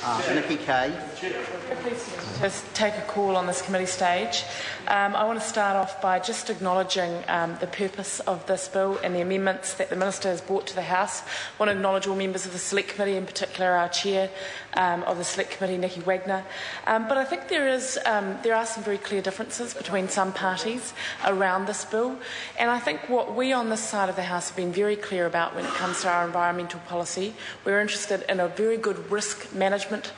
Nikki Kay. To take a call on this committee stage. I want to start off by just acknowledging the purpose of this bill and the amendments that the Minister has brought to the House. I want to acknowledge all members of the Select Committee, in particular our Chair of the Select Committee, Nikki Wagner. But I think there are some very clear differences between some parties around this bill. And I think what we on this side of the House have been very clear about when it comes to our environmental policy, we're interested in a very good risk management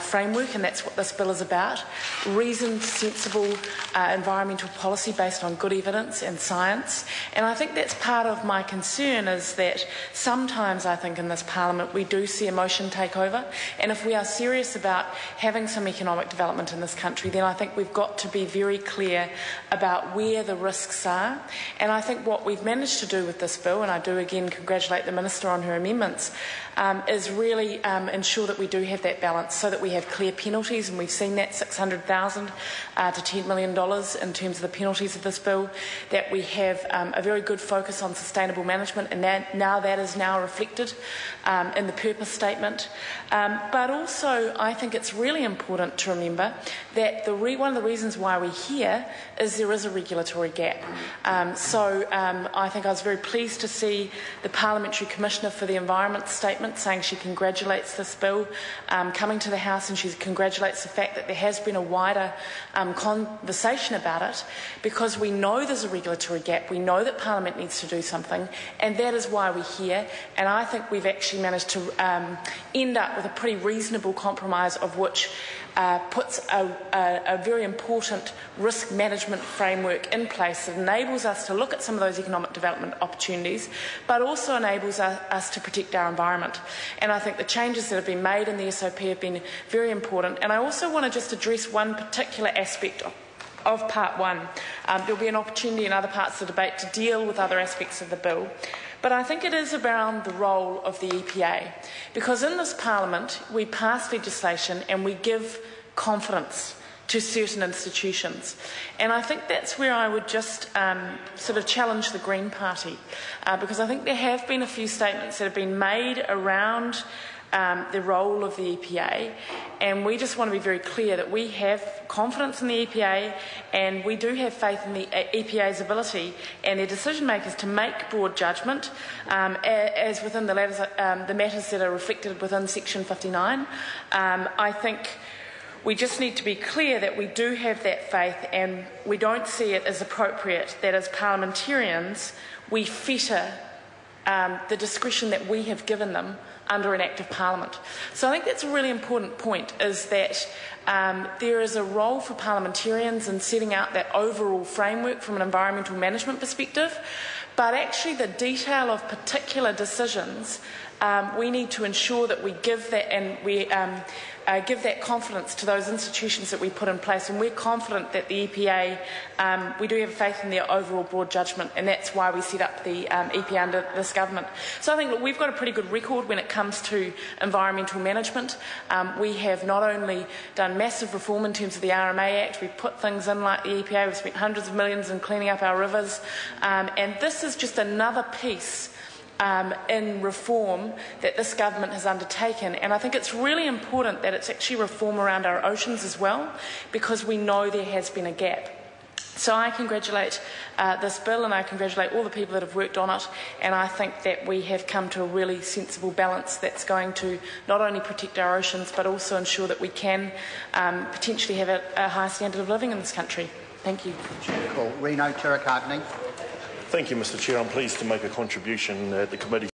framework, and that's what this bill is about. Reasoned, sensible environmental policy based on good evidence and science. And I think that's part of my concern, is that sometimes I think in this Parliament we do see emotion take over. And if we are serious about having some economic development in this country, then I think we've got to be very clear about where the risks are. And I think what we've managed to do with this bill, and I do again congratulate the Minister on her amendments, is really ensure that we do have that balance, so that we have clear penalties, and we've seen that $600,000 to $10 million in terms of the penalties of this bill, that we have a very good focus on sustainable management, and that is now reflected in the purpose statement. But also I think it's really important to remember that one of the reasons why we're here is there is a regulatory gap. So I think I was very pleased to see the Parliamentary Commissioner for the Environment statement saying she congratulates this bill coming to the House, and she congratulates the fact that there has been a wider conversation about it, because we know there's a regulatory gap, we know that Parliament needs to do something, and that is why we're here. And I think we've actually managed to end up with a pretty reasonable compromise, of which puts a very important risk management framework in place that enables us to look at some of those economic development opportunities, but also enables us to protect our environment. And I think the changes that have been made in the SOP have been very important. And I also want to just address one particular aspect of Part 1. There will be an opportunity in other parts of the debate to deal with other aspects of the bill. But I think it is around the role of the EPA, because in this Parliament we pass legislation and we give confidence to certain institutions. And I think that's where I would just sort of challenge the Green Party, because I think there have been a few statements that have been made around the role of the EPA, and we just want to be very clear that we have confidence in the EPA, and we do have faith in the EPA's ability and their decision makers to make broad judgment as within the matters that are reflected within Section 59. I think we just need to be clear that we do have that faith, and we don't see it as appropriate that as parliamentarians we fetter the discretion that we have given them under an Act of Parliament. So I think that's a really important point, is that there is a role for parliamentarians in setting out that overall framework from an environmental management perspective, but actually the detail of particular decisions, we need to ensure that we give that, and we give that confidence to those institutions that we put in place. And we're confident that the EPA, we do have faith in their overall broad judgment, and that's why we set up the EPA under this government. So I think, look, we've got a pretty good record when it comes to environmental management. We have not only done massive reform in terms of the RMA Act, we've put things in like the EPA, we've spent hundreds of millions in cleaning up our rivers, and this is just another piece in reform that this government has undertaken. And I think it's really important that it's actually reform around our oceans as well, because we know there has been a gap. So I congratulate this bill, and I congratulate all the people that have worked on it, and I think that we have come to a really sensible balance that's going to not only protect our oceans but also ensure that we can potentially have a high standard of living in this country. Thank you. Cool. Reno Tirikatne. Thank you, Mr Chair. I'm pleased to make a contribution at the committee